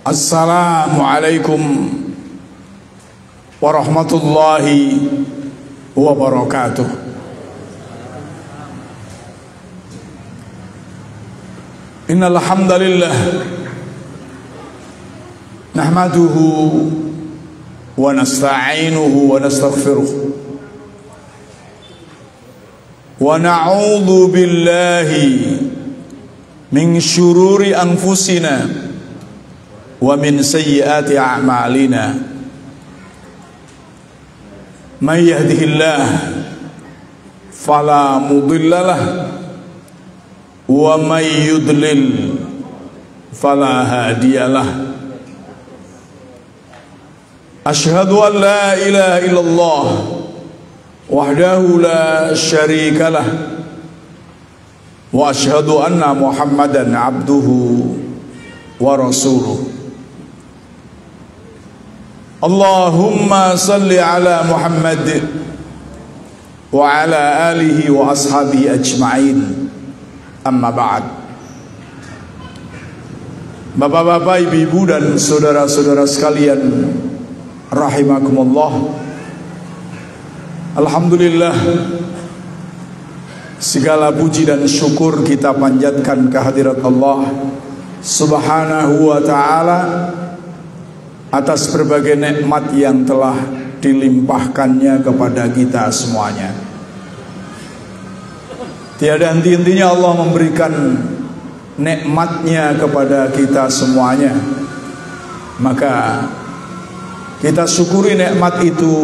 Assalamualaikum warahmatullahi wabarakatuh. Innal hamdalillah nahmaduhu wa nasta'inuhu wa nastaghfiruh wa na'udzu billahi min syururi anfusina wa min sayyiati a'malina. May yahdihillah fala mudhillalah wa may yudlil fala hadiyalah. Asyhadu an la ilaha illallah wahdahu la syarikalah wa asyhadu anna Muhammadan abduhu wa rasuluh. Allahumma salli ala Muhammad wa ala alihi wa ashabihi ajma'in. Amma ba'd. Bapak-bapak, ibu-ibu dan saudara-saudara sekalian rahimakumullah. Alhamdulillah, segala puji dan syukur kita panjatkan kehadirat Allah Subhanahu wa ta'ala atas berbagai nikmat yang telah dilimpahkannya kepada kita semuanya. Tiada henti-hentinya Allah memberikan nikmatnya kepada kita semuanya. Maka kita syukuri nikmat itu.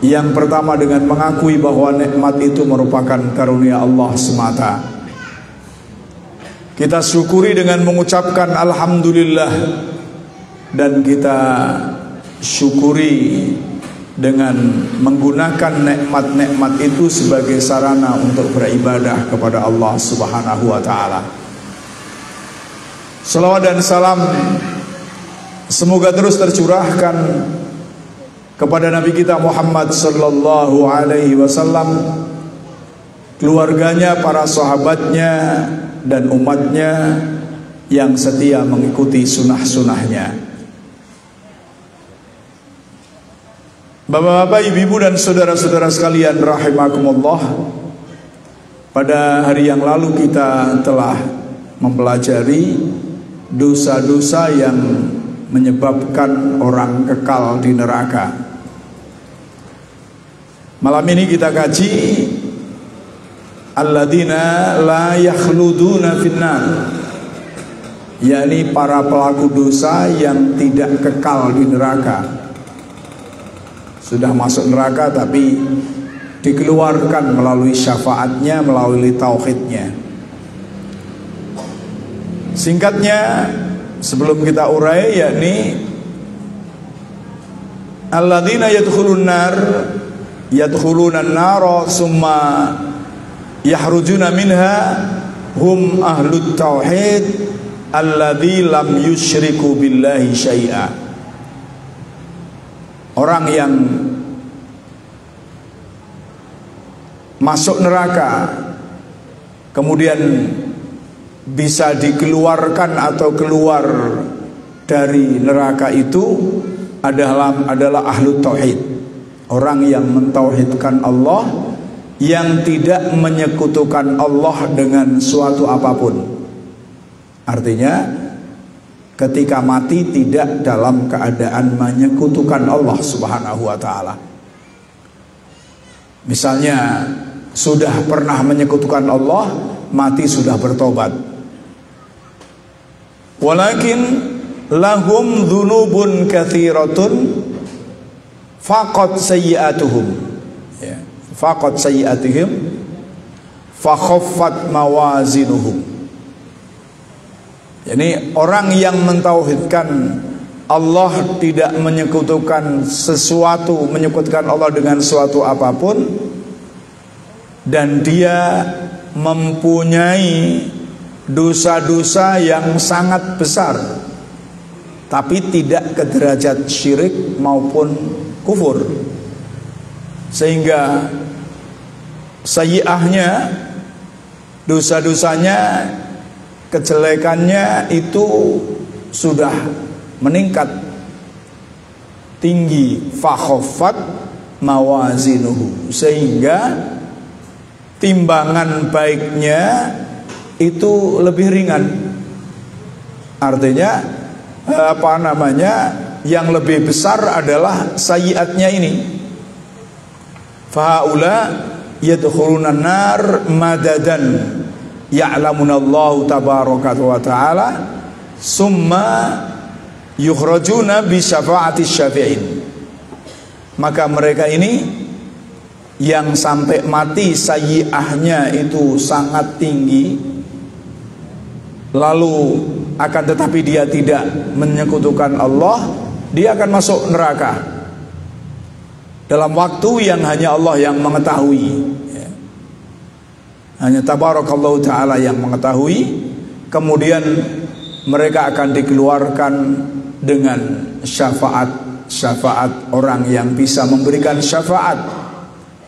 Yang pertama dengan mengakui bahwa nikmat itu merupakan karunia Allah semata. Kita syukuri dengan mengucapkan alhamdulillah. Dan kita syukuri dengan menggunakan nikmat-nikmat itu sebagai sarana untuk beribadah kepada Allah Subhanahu wa ta'ala. Salawat dan salam semoga terus tercurahkan kepada Nabi kita Muhammad sallallahu alaihi wasallam, keluarganya, para sahabatnya dan umatnya yang setia mengikuti sunnah-sunnahnya. Bapak-bapak, ibu-ibu dan saudara-saudara sekalian rahimakumullah, pada hari yang lalu kita telah mempelajari dosa-dosa yang menyebabkan orang kekal di neraka. Malam ini kita kaji alladzina la yakhluduna finnar, yakni para pelaku dosa yang tidak kekal di neraka. Sudah masuk neraka tapi dikeluarkan melalui syafaatnya, melalui tauhidnya. Singkatnya sebelum kita urai, yakni alladzina yadkhuluna an-nar summa yahrujuna minha hum ahlut tauhid alladzi lam yusyriku billahi syai'a. Orang yang masuk neraka kemudian bisa dikeluarkan atau keluar dari neraka itu adalah ahlu tauhid, orang yang mentauhidkan Allah, yang tidak menyekutukan Allah dengan suatu apapun. Artinya ketika mati tidak dalam keadaan menyekutukan Allah Subhanahu wa ta'ala. Misalnya sudah pernah menyekutukan Allah, mati sudah bertobat. Walakin lahum dzunubun katsiratun faqad sayyi'atuhum, ya, faqad sayyi'atuhum fa khaffat mawazinuhum. Jadi orang yang mentauhidkan Allah, tidak menyekutukan Allah dengan suatu apapun, dan dia mempunyai dosa-dosa yang sangat besar, tapi tidak ke derajat syirik maupun kufur. Sehingga sayyi'ahnya, dosa-dosanya, kejelekannya itu sudah meningkat tinggi, fakhaffat mawazinuhu, sehingga timbangan baiknya itu lebih ringan. Artinya yang lebih besar adalah sayyi'atnya ini. Fahaula yadkhuluna nar madadan ya'lamunallahu tabaraka wa ta'ala summa yukhrajuna bi syafa'ati syafi'in. Maka mereka ini yang sampai mati sayyi'ahnya itu sangat tinggi, lalu akan tetapi dia tidak menyekutukan Allah, dia akan masuk neraka dalam waktu yang hanya Allah yang mengetahui. Hanya tabarakallahu ta'ala yang mengetahui. Kemudian mereka akan dikeluarkan dengan syafaat orang yang bisa memberikan syafaat.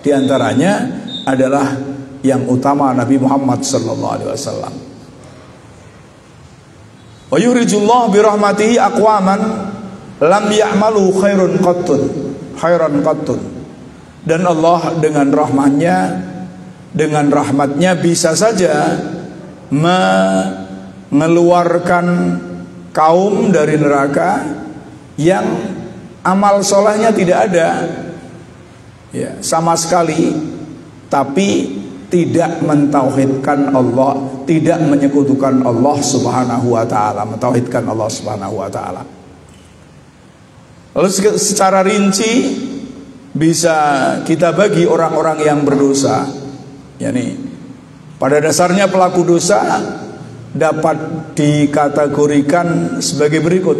Di antaranya adalah yang utama Nabi Muhammad sallallahu alaihi wasallam. Wa yukhrijullahu bi rahmatihi aqwaman lam ya'malu khairan qattun. Dan Allah dengan rahmatnya bisa saja mengeluarkan kaum dari neraka yang amal solehnya tidak ada, ya, sama sekali, tapi tidak mentauhidkan Allah, tidak menyekutukan Allah subhanahu wa ta'ala, mentauhidkan Allah subhanahu wa ta'ala. Lalu secara rinci bisa kita bagi orang-orang yang berdosa, yakni pada dasarnya pelaku dosa dapat dikategorikan sebagai berikut.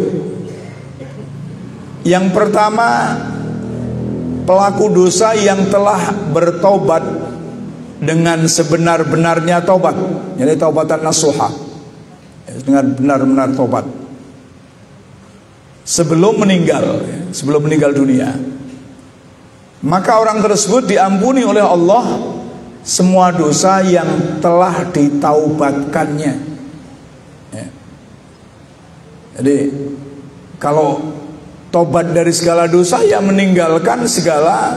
Yang pertama, pelaku dosa yang telah bertobat dengan sebenar-benarnya tobat, jadi taubatan nasuha, dengan benar-benar tobat sebelum meninggal dunia. Maka orang tersebut diampuni oleh Allah semua dosa yang telah ditaubatkannya, ya. Jadi kalau tobat dari segala dosa, ya meninggalkan segala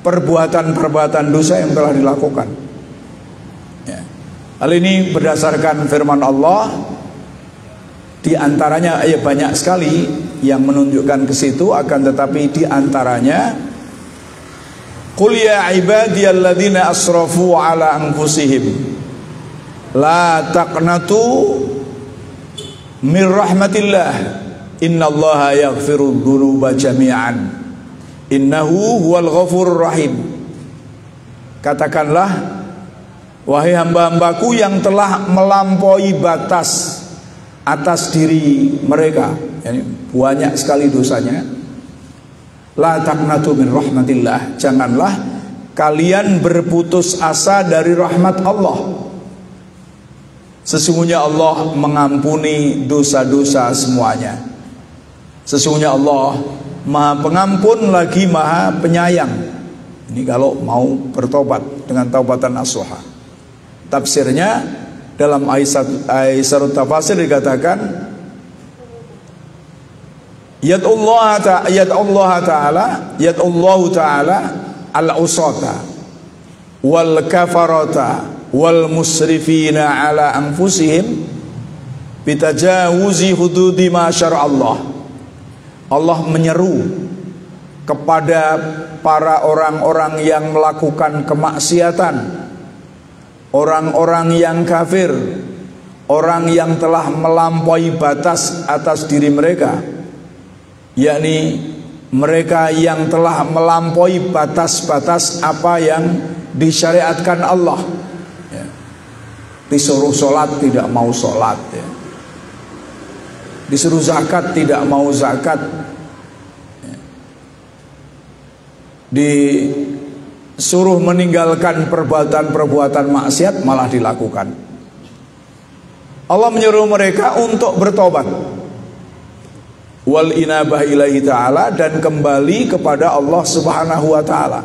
perbuatan-perbuatan dosa yang telah dilakukan, ya. Hal ini berdasarkan firman Allah. Di antaranya ya banyak sekali yang menunjukkan ke situ, akan tetapi di antaranya qul ya ibadiyalladzina asrafu ala anfusihim la taqnatu min rahmatillah innallaha yaghfirudz dzunuba jami'an innahu huwal ghafurur rahim. Katakanlah, wahai hamba-hambaku yang telah melampaui batas atas diri mereka, yani banyak sekali dosanya, la taqnatu min rahmatillah, janganlah kalian berputus asa dari rahmat Allah. Sesungguhnya Allah mengampuni dosa-dosa semuanya. Sesungguhnya Allah Maha Pengampun lagi Maha Penyayang. Ini kalau mau bertobat dengan taubatan nasuha. Tafsirnya dalam Aisarut Tafasir dikatakan, Yad'ullahu ta'ala al-usata wal kafarata wal musrifina ala anfusihim bitajawuzi hududi ma syara'allah. Allah menyeru kepada para orang-orang yang melakukan kemaksiatan, orang-orang yang kafir, orang yang telah melampaui batas atas diri mereka, yakni mereka yang telah melampaui batas-batas apa yang disyariatkan Allah, ya. Disuruh sholat tidak mau sholat, ya. Disuruh zakat tidak mau zakat, ya. Disuruh meninggalkan perbuatan-perbuatan maksiat malah dilakukan. Allah menyuruh mereka untuk bertobat. Wal inabah ilahi ta'ala, dan kembali kepada Allah subhanahu wa ta'ala.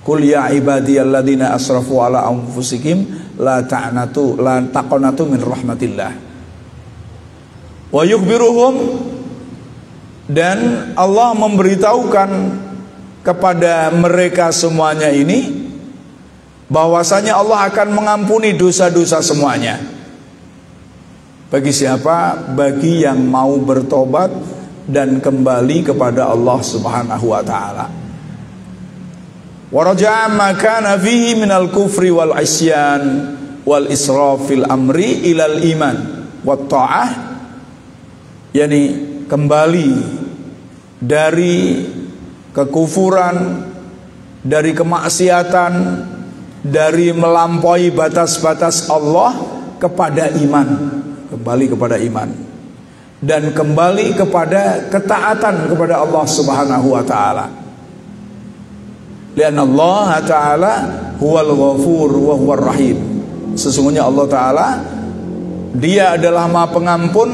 Qul ya ibadiyalladzina asrafu ala anfusikum la taqnatu min rahmatillah. Wa yukhbiruhum, dan Allah memberitahukan kepada mereka semuanya ini bahwasanya Allah akan mengampuni dosa-dosa semuanya. Bagi siapa? Bagi yang mau bertobat dan kembali kepada Allah subhanahu wa ta'ala. Wa raja'a ma kana fihi minal kufri wal isyan wal israf fil amri ilal iman wat ta'ah, yani kembali dari kekufuran, dari kemaksiatan, dari melampaui batas-batas Allah kepada iman, kembali kepada iman, dan kembali kepada ketaatan kepada Allah subhanahu wa ta'ala. Lian Allah ta'ala huwal ghafur wa huwar rahim. Sesungguhnya Allah ta'ala, Dia adalah Maha Pengampun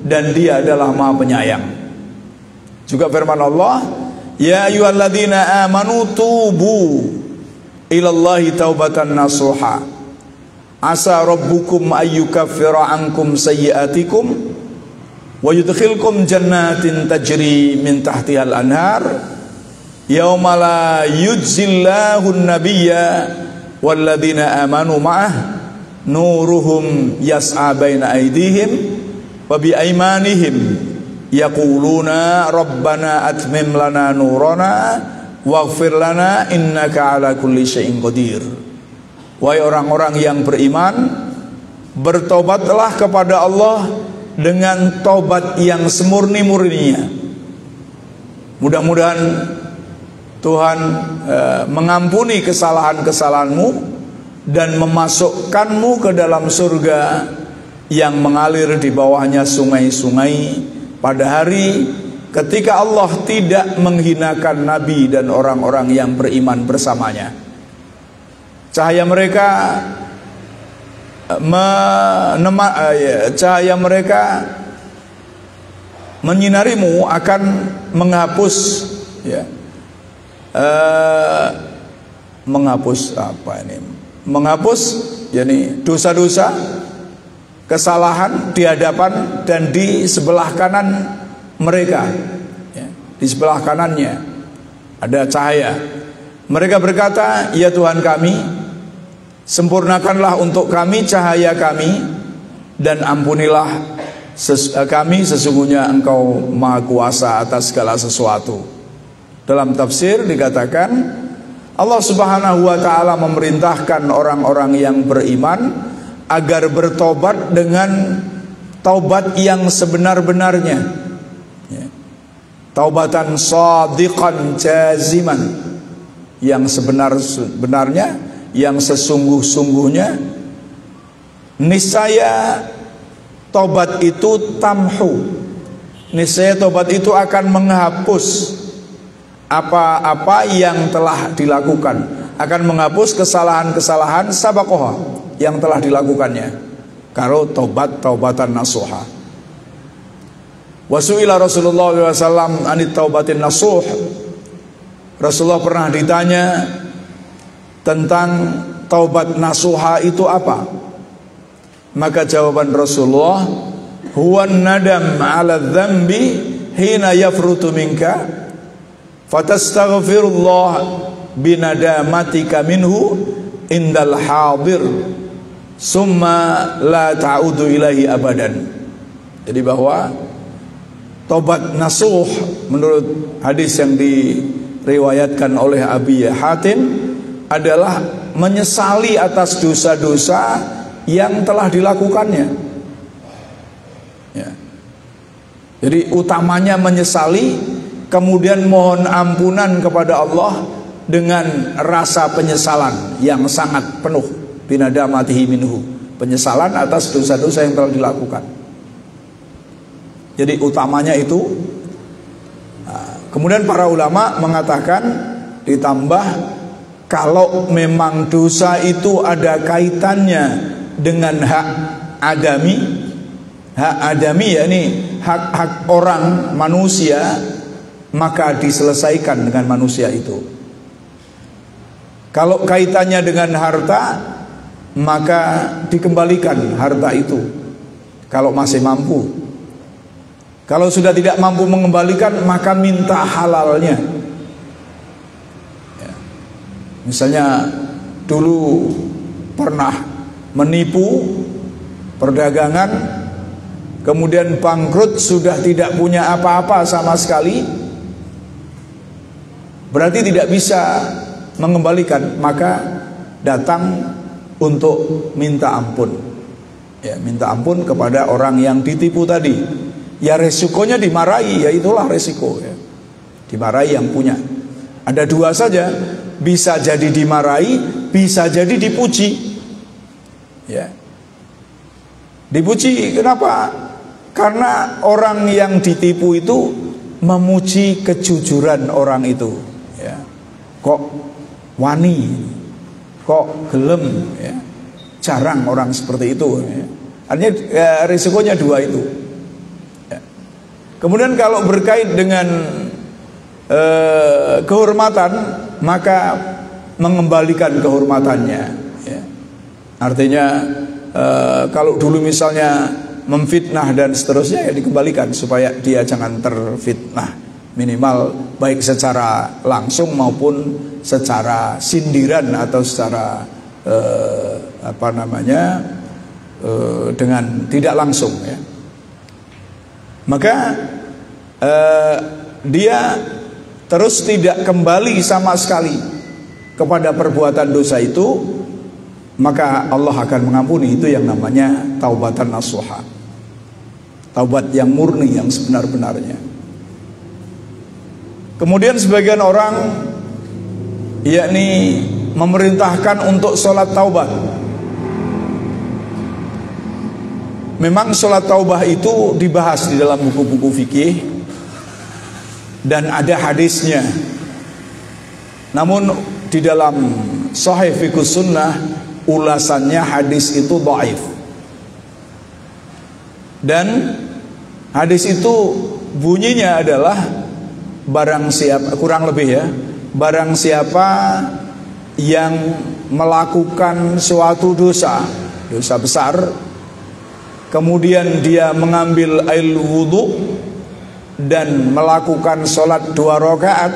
dan Dia adalah Maha Penyayang. Juga firman Allah, ya ayyuhalladzina amanu tubu ilallahi taubatan nasuha asa rabbukum ayyukaffira ankum sayyiatikum wa yudkhilkum jannatin tajri min tahtihal anhar yauma la yujzillahu an-nabiyya walladzina amanu ma'ah nuruhum yas'a baina aydihim wa bi aymanihim yaquluna rabbana atmim lana nurana waghfir lana innaka ala kulli syai'in qadir. Wahai orang-orang yang beriman, bertobatlah kepada Allah dengan tobat yang semurni-murninya. Mudah-mudahan Tuhan mengampuni kesalahan-kesalahanmu dan memasukkanmu ke dalam surga yang mengalir di bawahnya sungai-sungai pada hari ketika Allah tidak menghinakan Nabi dan orang-orang yang beriman bersamanya. Cahaya mereka menyinarimu akan menghapus, ya, menghapus apa ini? Menghapus, yakni dosa-dosa, kesalahan di hadapan dan di sebelah kanan mereka, ya, di sebelah kanannya ada cahaya. Mereka berkata, ya Tuhan kami, sempurnakanlah untuk kami cahaya kami dan ampunilah kami, sesungguhnya Engkau Maha Kuasa atas segala sesuatu. Dalam tafsir dikatakan Allah subhanahu wa ta'ala memerintahkan orang-orang yang beriman agar bertobat dengan taubat yang sebenar-benarnya, ya. Taubatan shadiqan jaziman, yang sebenar-benarnya, yang sesungguh-sungguhnya. Niscaya tobat itu tamhu, niscaya tobat itu akan menghapus apa-apa yang telah dilakukan, akan menghapus kesalahan-kesalahan sabaqoha yang telah dilakukannya. Kalau taubatan nasuha. Wasu'ila Rasulullah SAW anit taubatin nasuh. Rasulullah pernah ditanya tentang taubat nasuha itu apa. Maka jawaban Rasulullah, huwan nadam ala dzambi hina yafrutu minka fatastaghfirullah binadamatika minhu indal hadir summa la ta'udu ilahi abadan. Jadi bahwa taubat nasuh menurut hadis yang diriwayatkan oleh Abi Hatim adalah menyesali atas dosa-dosa yang telah dilakukannya, ya. Jadi utamanya menyesali, kemudian mohon ampunan kepada Allah dengan rasa penyesalan yang sangat penuh, binadamatihi minhu, penyesalan atas dosa-dosa yang telah dilakukan. Jadi utamanya itu. Kemudian para ulama mengatakan ditambah, kalau memang dosa itu ada kaitannya dengan hak adami, hak adami yakni hak-hak orang manusia, maka diselesaikan dengan manusia itu. Kalau kaitannya dengan harta, maka dikembalikan harta itu kalau masih mampu. Kalau sudah tidak mampu mengembalikan, maka minta halalnya. Ya. Misalnya dulu pernah menipu perdagangan, kemudian bangkrut, sudah tidak punya apa-apa sama sekali, berarti tidak bisa mengembalikan, maka datang untuk minta ampun. Ya, minta ampun kepada orang yang ditipu tadi. Ya resikonya dimarahi, ya itulah resiko ya. Dimarahi yang punya. Ada dua saja, bisa jadi dimarahi, bisa jadi dipuji. Ya. Dipuji kenapa? Karena orang yang ditipu itu memuji kejujuran orang itu. Ya. Kok wani, kok gelem, ya. Jarang orang seperti itu. Ya. Artinya risikonya dua itu. Ya. Kemudian kalau berkait dengan kehormatan, maka mengembalikan kehormatannya. Ya. Artinya kalau dulu misalnya memfitnah dan seterusnya, ya dikembalikan supaya dia jangan terfitnah, minimal baik secara langsung maupun secara sindiran atau secara dengan tidak langsung ya. Maka dia terus tidak kembali sama sekali kepada perbuatan dosa itu, maka Allah akan mengampuni. Itu yang namanya taubatan nasuha, taubat yang murni, yang sebenar-benarnya. Kemudian sebagian orang yakni memerintahkan untuk sholat taubat. Memang sholat taubah itu dibahas di dalam buku-buku fikih dan ada hadisnya. Namun di dalam Sahih Fiqhus Sunnah ulasannya hadis itu dhaif. Dan hadis itu bunyinya adalah barang siapa, kurang lebih ya, barang siapa yang melakukan suatu dosa besar, kemudian dia mengambil air wudhu dan melakukan sholat 2 rakaat,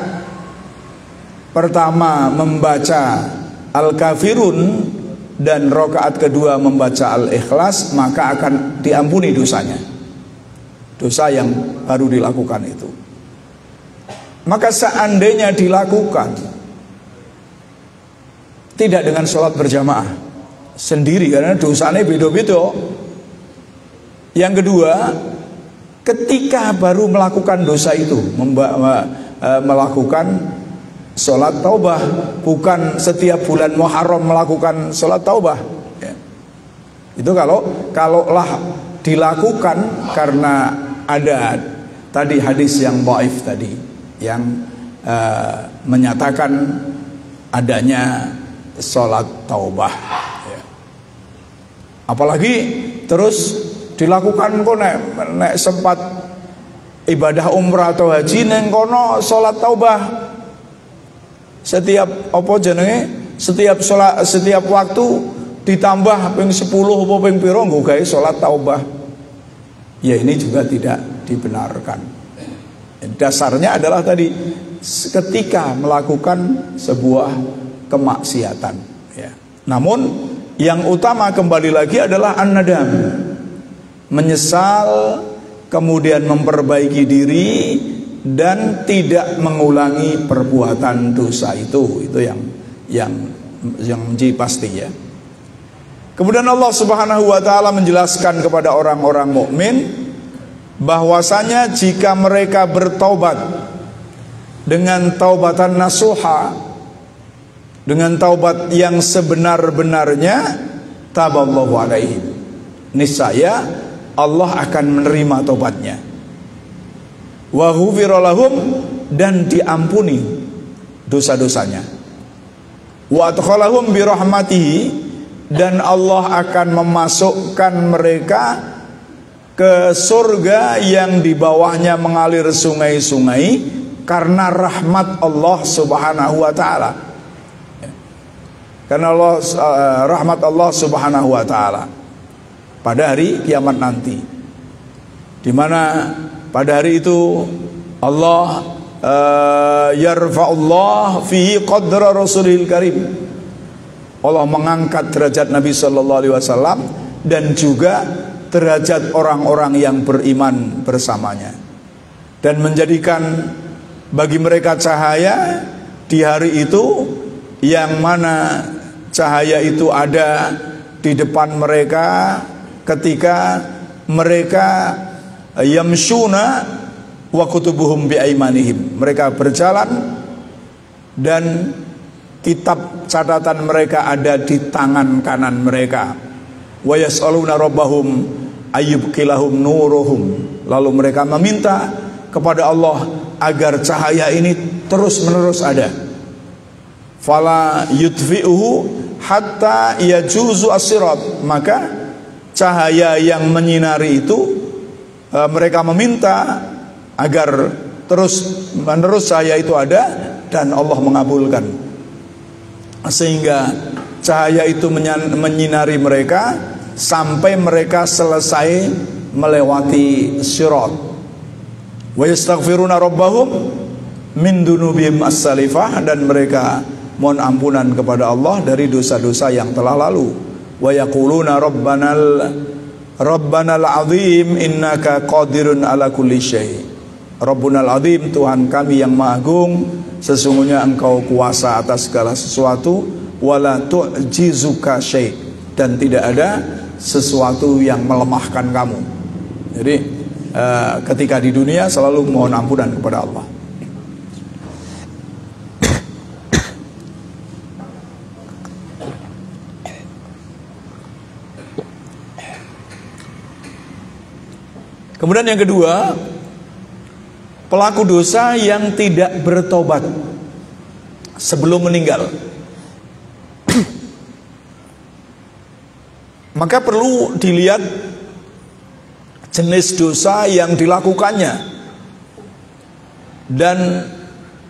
pertama membaca Al-Kafirun dan rakaat kedua membaca Al-Ikhlas, maka akan diampuni dosanya, dosa yang baru dilakukan itu. Maka seandainya dilakukan tidak dengan sholat berjamaah sendiri, karena dosanya beda-beda. Yang kedua, ketika baru melakukan dosa itu, melakukan sholat taubah, bukan setiap bulan Muharram melakukan sholat taubah ya. Itu kalaulah dilakukan karena ada tadi hadis yang dhaif tadi yang menyatakan adanya sholat taubah ya. Apalagi terus dilakukan kok nek sempat ibadah umrah atau haji neng kono sholat taubah. Setiap setiap waktu ditambah ping 10 apa ping piro nggo gawe salat taubah. Ya ini juga tidak dibenarkan. Dasarnya adalah tadi ketika melakukan sebuah kemaksiatan ya. Namun yang utama kembali lagi adalah an-nadam, menyesal, kemudian memperbaiki diri dan tidak mengulangi perbuatan dosa itu yang menjadi pasti ya. Kemudian Allah Subhanahu wa taala menjelaskan kepada orang-orang mukmin bahwasanya jika mereka bertaubat dengan taubatan nasuha, dengan taubat yang sebenar-benarnya, taballahu alaihim, niscaya Allah akan menerima taubatnya. Wa ghufira lahum, dan diampuni dosa-dosanya. Wa adkhalahum bi rahmatihi, dan Allah akan memasukkan mereka ke surga yang di bawahnya mengalir sungai-sungai karena rahmat Allah Subhanahu wa taala. Karena rahmat Allah Subhanahu wa taala pada hari kiamat nanti, di mana pada hari itu Allah yarfa'ullah fihi qadra rasulil karim. Allah mengangkat derajat Nabi sallallahu alaihi wasallam dan juga derajat orang-orang yang beriman bersamanya, dan menjadikan bagi mereka cahaya di hari itu, yang mana cahaya itu ada di depan mereka ketika mereka yamshuna wa kutubuhum bi aimanihim, mereka berjalan dan kitab catatan mereka ada di tangan kanan mereka. Wa yas'aluna rabbahum ayyubqilahum nuruhum, lalu mereka meminta kepada Allah agar cahaya ini terus menerus ada. Fala yudfi'uhu hatta yajuzu as-sirat, maka cahaya yang menyinari itu mereka meminta agar terus menerus cahaya itu ada, dan Allah mengabulkan, sehingga cahaya itu menyinari mereka sampai mereka selesai melewati sirat. Wa yastaghfiruna rabbahum min dunubihim as-salifah, dan mereka mohon ampunan kepada Allah dari dosa-dosa yang telah lalu. Wa yaquluna rabbanal azim innaka qadirun ala kulli syai'. Rabbunal azim, Tuhan kami yang maha agung, sesungguhnya engkau kuasa atas segala sesuatu. Wala tu'jizuka syai', dan tidak ada sesuatu yang melemahkan kamu. Jadi ketika di dunia selalu mohon ampunan kepada Allah. Kemudian yang kedua, pelaku dosa yang tidak bertobat sebelum meninggal. Maka perlu dilihat jenis dosa yang dilakukannya dan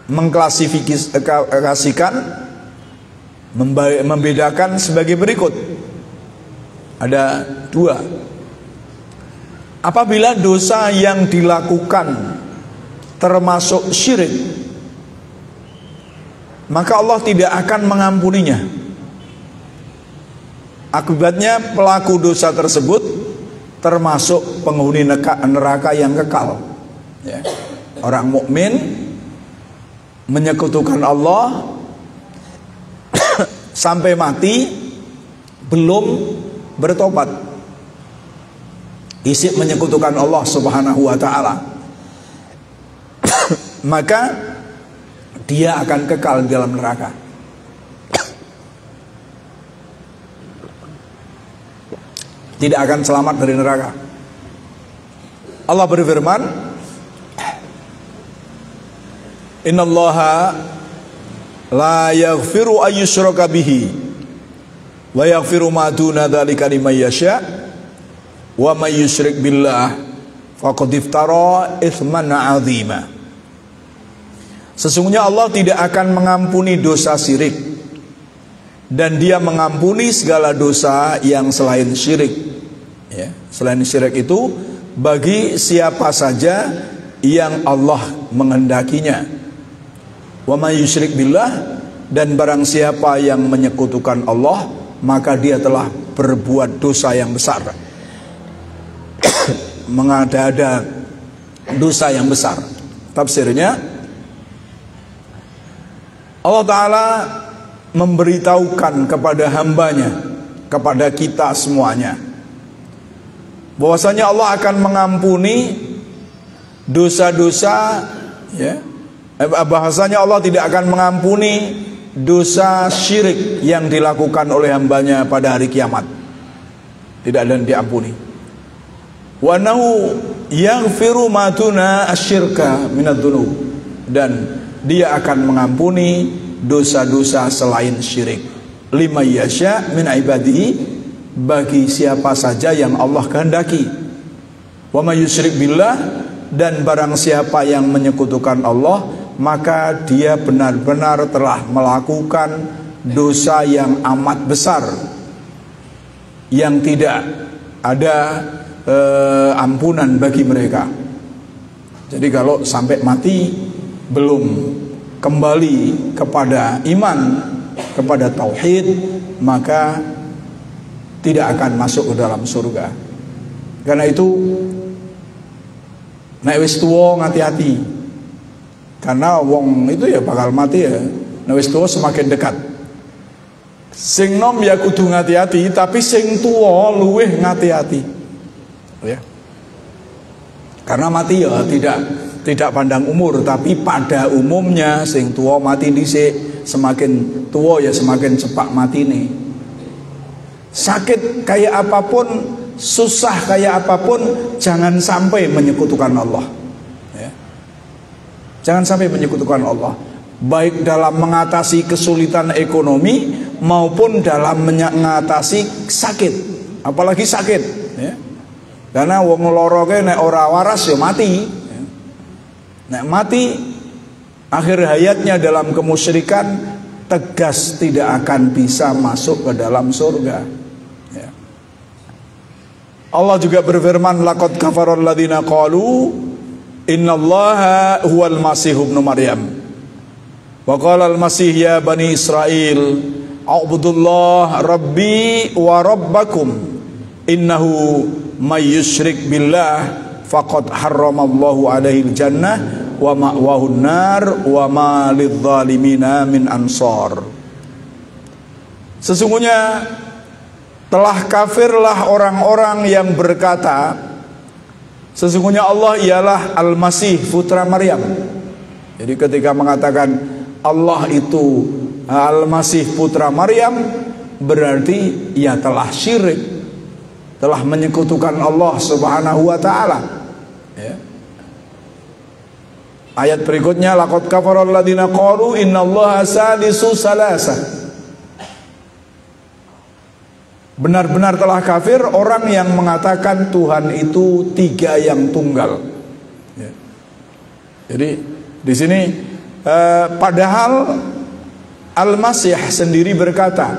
mengklasifikasikan, membedakan sebagai berikut. Ada dua. Apabila dosa yang dilakukan termasuk syirik, maka Allah tidak akan mengampuninya. Akibatnya pelaku dosa tersebut termasuk penghuni neraka yang kekal. Ya. Orang mukmin menyekutukan Allah sampai mati belum bertobat, isip menyekutukan Allah Subhanahu wa taala, maka dia akan kekal di dalam neraka. Tidak akan selamat dari neraka. Allah berfirman, innallaha la yaghfiru ayyushraka bihi wa yaghfiru ma duna dzalika liman yasha wa may yusyrik billah faqad iftara itsman 'azima. Sesungguhnya Allah tidak akan mengampuni dosa syirik, dan Dia mengampuni segala dosa yang selain syirik. Ya, selain syirik itu bagi siapa saja yang Allah menghendakinya. Wa may yusyrik billah, dan barang siapa yang menyekutukan Allah, maka dia telah berbuat dosa yang besar. Mengada-ada dosa yang besar. Tafsirnya, Allah Ta'ala memberitahukan kepada hambanya, kepada kita semuanya, bahwasanya Allah akan mengampuni dosa-dosa, ya, bahwasanya Allah tidak akan mengampuni dosa syirik yang dilakukan oleh hambanya pada hari kiamat. Tidak ada yang diampuni. Wa nahu yaghfiru ma duna asyirka minadz-dzunub, dan Dia akan mengampuni dosa-dosa selain syirik. liman yasha min ibadihi, bagi siapa saja yang Allah kehendaki. Wa may yusyrik billah, dan barang siapa yang menyekutukan Allah, maka dia benar-benar telah melakukan dosa yang amat besar, yang tidak ada ampunan bagi mereka. Jadi kalau sampai mati belum kembali kepada iman, kepada tauhid, maka tidak akan masuk ke dalam surga. Karena itu nek wis tuwa ngati-hati. Karena wong itu ya bakal mati ya. Nek wis tuwa semakin dekat. Sing nom ya kudu ngati-hati, tapi sing tuwa luwih ngati-hati. Ya. Karena mati ya tidak pandang umur, tapi pada umumnya sing tuwa mati dhisik, semakin tuwa ya semakin cepat mati nih. Sakit kayak apapun, susah kayak apapun, jangan sampai menyekutukan Allah. Ya. Jangan sampai menyekutukan Allah, baik dalam mengatasi kesulitan ekonomi maupun dalam mengatasi sakit, apalagi sakit. Ya. Karena wong loro ke nek ora waras ya mati. Ya. Nek mati akhir hayatnya dalam kemusyrikan, tegas tidak akan bisa masuk ke dalam surga. Allah juga berfirman, laqad kafaral ladzina qalu innallaha huwal masih ibnu maryam wa qala al masih ya bani israil a'budullah rabbi wa rabbakum innahu may yusyrik billah faqad harramallahu alaihi jannah wa ma'wahun nar wa ma lidzalimina min ansar. Sesungguhnya telah kafirlah orang-orang yang berkata sesungguhnya Allah ialah Al-Masih putra Maryam. Jadi ketika mengatakan Allah itu Al-Masih putra Maryam, berarti ia telah syirik, telah menyekutukan Allah Subhanahu wa taala. Ya. Ayat berikutnya, laqad kafaral ladzina qalu innallaha salisu salasa. Benar-benar telah kafir orang yang mengatakan Tuhan itu tiga yang tunggal. Ya. Jadi di sini padahal Al-Masih sendiri berkata,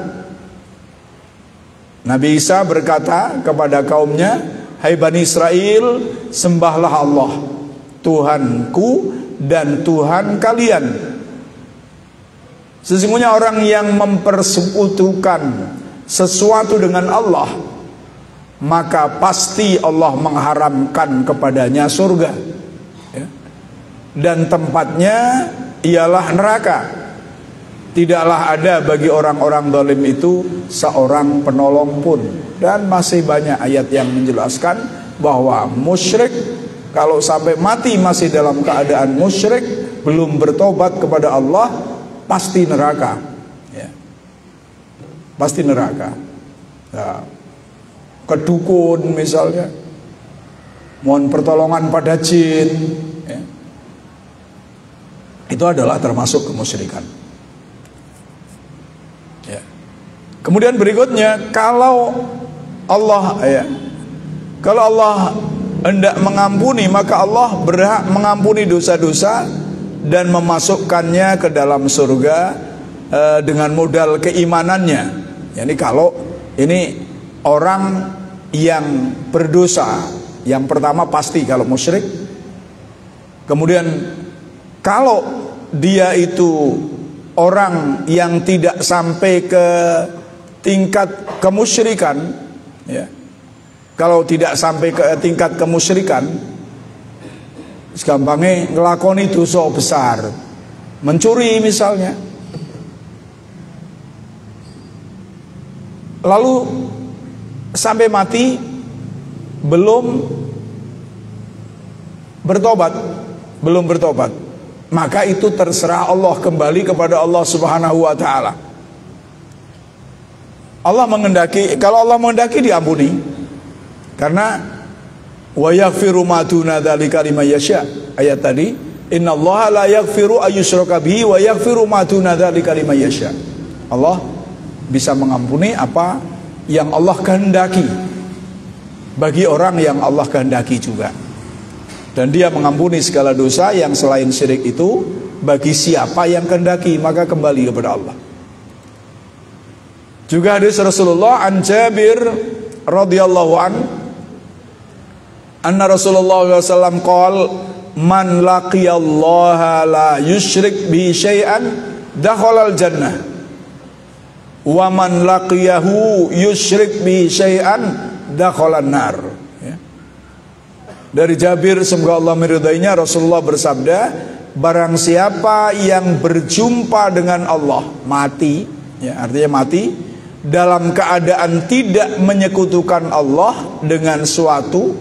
Nabi Isa berkata kepada kaumnya, hai Bani Israel, sembahlah Allah, Tuhanku dan Tuhan kalian. Sesungguhnya orang yang mempersekutukan sesuatu dengan Allah, maka pasti Allah mengharamkan kepadanya surga, ya. Dan tempatnya ialah neraka. Tidaklah ada bagi orang-orang zalim itu seorang penolong pun. Dan masih banyak ayat yang menjelaskan bahwa musyrik kalau sampai mati masih dalam keadaan musyrik, belum bertobat kepada Allah, pasti neraka. Pasti neraka. Ya. Kedukun misalnya, mohon pertolongan pada jin, ya. Itu adalah termasuk kemusyrikan. Ya. Kemudian berikutnya, kalau Allah hendak mengampuni, maka Allah berhak mengampuni dosa-dosa dan memasukkannya ke dalam surga dengan modal keimanannya. Jadi kalau ini orang yang berdosa, yang pertama pasti kalau musyrik. Kemudian kalau dia itu orang yang tidak sampai ke tingkat kemusyrikan, ya. Kalau tidak sampai ke tingkat kemusyrikan, gampangnya ngelakoni dosa besar, mencuri misalnya. Lalu sampai mati belum bertobat, maka itu terserah Allah, kembali kepada Allah Subhanahu wa taala. Allah menghendaki, kalau Allah menghendaki diampuni, karena wa yaghfiru ma duna dzalika liman yasha. Ayat tadi, innallaha la yaghfiru ayyushraka bihi wa yaghfiru ma duna dzalika liman yasha. Allah bisa mengampuni apa yang Allah kehendaki bagi orang yang Allah kehendaki juga. Dan Dia mengampuni segala dosa yang selain syirik itu bagi siapa yang kehendaki, maka kembali kepada Allah. Juga hadis Rasulullah an Jabir radhiyallahu an anna Rasulullah SAW qol man laqiyallaha la yusyrik bi syai'an dakhalal jannah wa man laqiyahu yusyrik bi syai'an dakhalan nar. Ya. Dari Jabir, semoga Allah meridainya, Rasulullah bersabda, barang siapa yang berjumpa dengan Allah mati, ya, artinya mati dalam keadaan tidak menyekutukan Allah dengan suatu,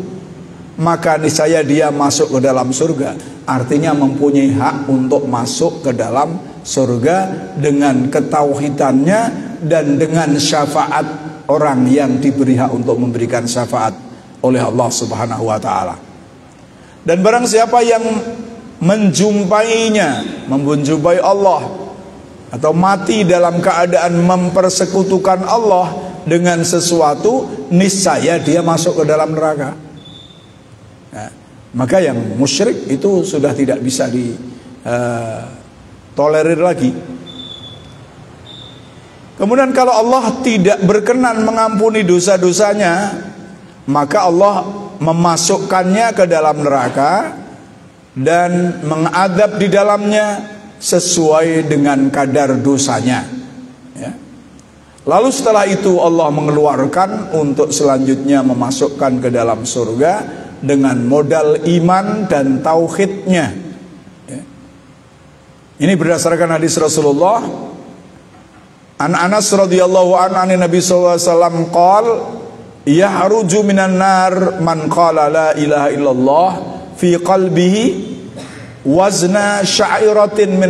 maka niscaya dia masuk ke dalam surga. Artinya mempunyai hak untuk masuk ke dalam surga dengan ketauhidannya dan dengan syafaat orang yang diberi hak untuk memberikan syafaat oleh Allah Subhanahu wa taala. Dan barang siapa yang menjumpai Allah atau mati dalam keadaan mempersekutukan Allah dengan sesuatu, niscaya dia masuk ke dalam neraka. Nah, maka yang musyrik itu sudah tidak bisa ditolerir lagi. Kemudian kalau Allah tidak berkenan mengampuni dosa-dosanya, maka Allah memasukkannya ke dalam neraka dan mengadab di dalamnya sesuai dengan kadar dosanya, ya. Lalu setelah itu Allah mengeluarkan untuk selanjutnya memasukkan ke dalam surga dengan modal iman dan tauhidnya, ya. Ini berdasarkan hadis Rasulullah an Anas radhiyallahu an Nabi sallallahu alaihi wasallam qol yahruju minan nar man qala la ilaha illallah fi qalbihi wazna sya'iratin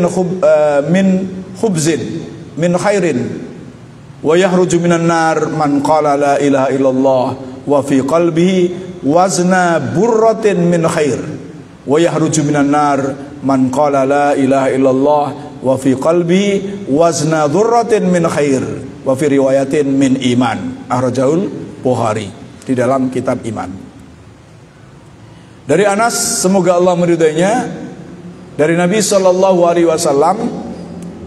min khubzin min khairin wa yahruju minan nar man qala la ilaha illallah wa fi qalbihi wazna burratin min khair wa yahruju minan nar man qala la ilaha illallah wa fi qalbihi wazna dhurratin min khair wa fi riwayatin min iman. Akhrajahul Bukhari di dalam kitab iman. Dari Anas, semoga Allah meridainya, dari Nabi SAW,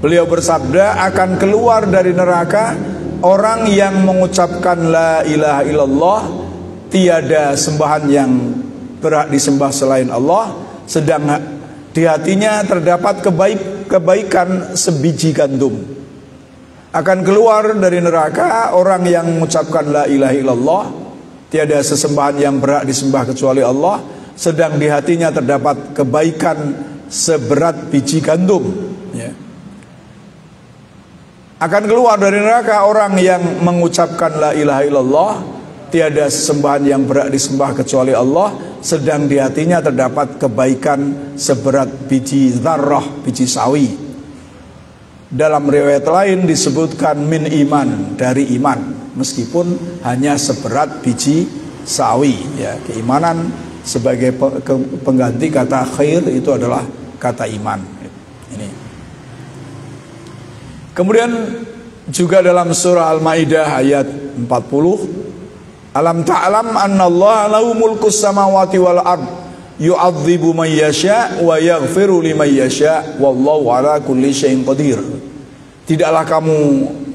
beliau bersabda, akan keluar dari neraka orang yang mengucapkan la ilaha illallah, tiada sembahan yang berhak disembah selain Allah, sedang di hatinya terdapat kebaikan sebiji gandum. Akan keluar dari neraka orang yang mengucapkan la ilaha illallah, tiada sesembahan yang berhak disembah kecuali Allah, sedang di hatinya terdapat kebaikan seberat biji gandum, ya. Akan keluar dari neraka orang yang mengucapkan la ilaha illallah, tiada sesembahan yang berhak disembah kecuali Allah, sedang di hatinya terdapat kebaikan seberat biji zarrah, biji sawi. Dalam riwayat lain disebutkan min iman, dari iman, meskipun hanya seberat biji sawi, ya. Keimanan sebagai pengganti kata khair itu adalah kata iman. Ini. Kemudian juga dalam surah Al-Maidah ayat 40, alam ta'lam annallaha lahu mulkus samawati wal ard yu'adzibu man yasha wa yaghfiru liman yasha wallahu ala kulli syai'in qadir. Tidaklah kamu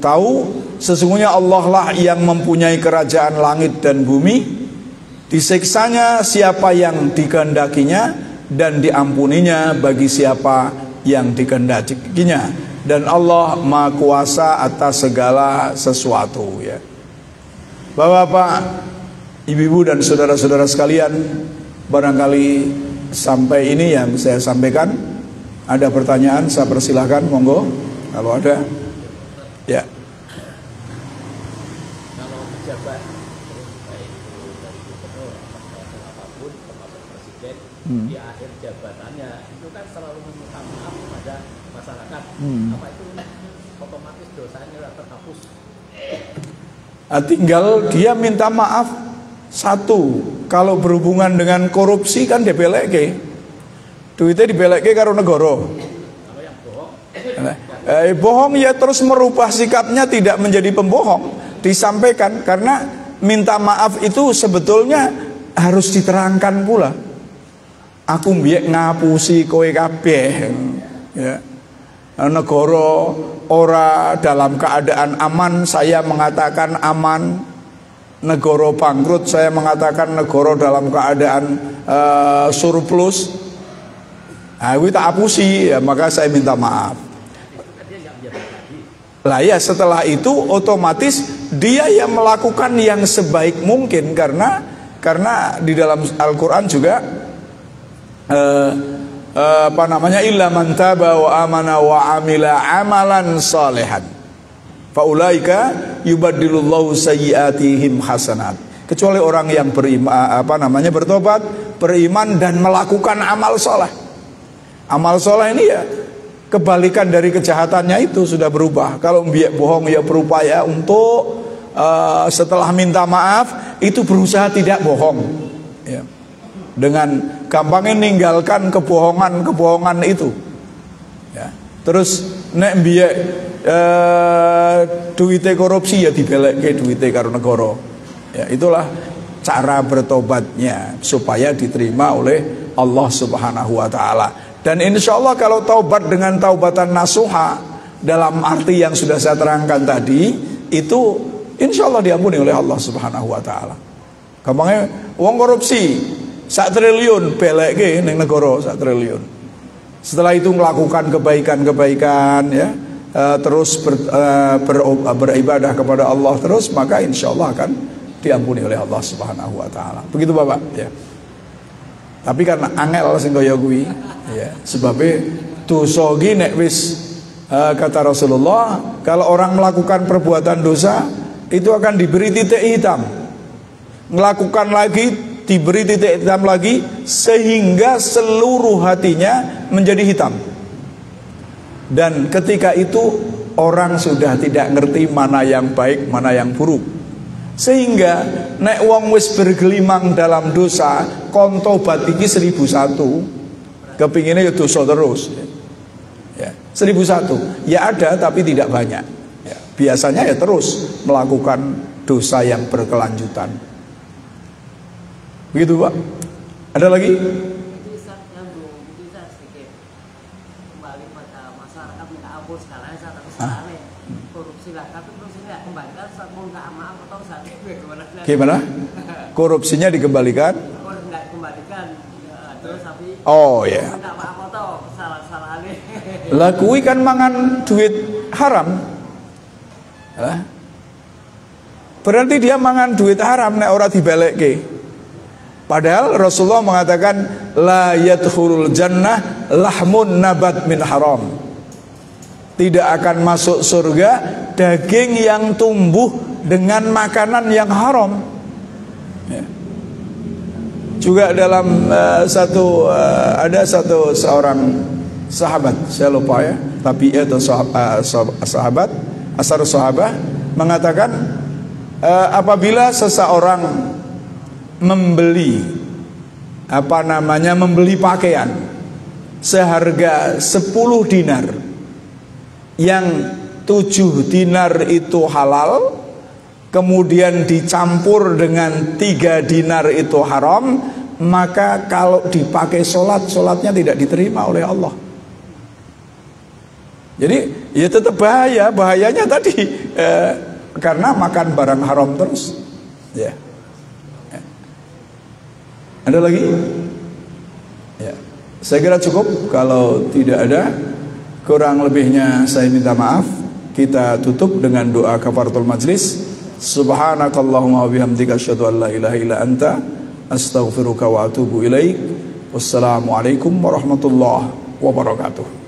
tahu sesungguhnya Allah lah yang mempunyai kerajaan langit dan bumi, disiksanya siapa yang dikehendakinya dan diampuninya bagi siapa yang dikehendakinya, dan Allah Maha Kuasa atas segala sesuatu, ya. Bapak-bapak, ibu-ibu dan saudara-saudara sekalian, barangkali sampai ini yang saya sampaikan. Ada pertanyaan, saya persilahkan, monggo kalau ada, ya. Di akhir jabatannya itu kan selalu meminta maaf kepada masyarakat. Apa itu otomatis dosanya terhapus? Tinggal dia minta maaf. Satu, kalau berhubungan dengan korupsi kan dibeleke, duitnya dibeleke karo negara. Kalau yang bohong bohong ya terus merubah sikapnya tidak menjadi pembohong, disampaikan, karena minta maaf itu sebetulnya harus diterangkan pula. Aku mbiyek ngapusi kowe kabeh, ya. Negara ora dalam keadaan aman, saya mengatakan aman. Negara bangkrut, saya mengatakan negara dalam keadaan surplus. Nah, itu tak apusi, ya, maka saya minta maaf. Lah ya, setelah itu otomatis dia yang melakukan yang sebaik mungkin, karena di dalam Al-Quran juga illa man taba wa amana wa amila amalan salihan faulaika yubaddilullahu sayyiatihim hasanat. Kecuali orang yang bertobat, beriman dan melakukan amal soleh. Amal soleh ini ya kebalikan dari kejahatannya, itu sudah berubah. Kalau biak bohong ya berupaya untuk setelah minta maaf itu berusaha tidak bohong, ya. Dengan gampangnya ninggalkan kebohongan itu, ya. Terus nek biak duite korupsi ya dibeleke duite karo negara, ya. Itulah cara bertobatnya supaya diterima oleh Allah Subhanahu wa taala. Dan insya Allah kalau taubat dengan taubatan nasuha dalam arti yang sudah saya terangkan tadi, itu insya Allah diampuni oleh Allah Subhanahu wa taala. Gampangnya uang korupsi 1 triliun beleke ning negara 1 triliun. Setelah itu melakukan kebaikan-kebaikan, ya, terus beribadah kepada Allah terus, maka insya Allah akan diampuni oleh Allah Subhanahu wa taala. Begitu Bapak, ya. Tapi karena angel sing kaya kuwi, ya, sebabnya dosa iki nek wis kata Rasulullah, kalau orang melakukan perbuatan dosa itu akan diberi titik hitam. Melakukan lagi diberi titik hitam lagi sehingga seluruh hatinya menjadi hitam. Dan ketika itu orang sudah tidak ngerti mana yang baik, mana yang buruk. Sehingga nek wong wis bergelimang dalam dosa, kon tobat iki 1001, kepinginnya ya dosa terus, ya. 1001 ya ada tapi tidak banyak, ya. Biasanya ya terus melakukan dosa yang berkelanjutan. Begitu Pak. Ada lagi? Bisa sedikit kembali pada masyarakat minta ampun sekarang saya tapi sekarang korupsi lah, tapi korupsinya kembalikan saat mau minta maaf atau saat gimana? Korupsinya dikembalikan? Enggak kembalikan, ya, terus tapi oh ya. minta maaf atau salah-salahnya. Lah kuwi kan mangan duit haram. Berarti dia mangan duit haram nek ora dibalekke. Padahal Rasulullah mengatakan la yadkhulul jannah lahmun nabat min haram. Tidak akan masuk surga daging yang tumbuh dengan makanan yang haram, ya. Juga dalam ada seorang sahabat, saya lupa ya, tapi itu sahabat asar sahabat mengatakan apabila seseorang membeli pakaian seharga 10 dinar, yang 7 dinar itu halal, kemudian dicampur dengan 3 dinar itu haram, maka kalau dipakai sholatnya tidak diterima oleh Allah. Jadi ya tetap bahayanya tadi karena makan barang haram terus, ya. Ada lagi? Ya, saya kira cukup. Kalau tidak ada, kurang lebihnya saya minta maaf. Kita tutup dengan doa kafaratul majlis. Subhanakallahumma wa bihamdika asyhadu an la ilaha illa anta astaghfiruka wa atubu ilaik. Wassalamualaikum warahmatullahi wabarakatuh.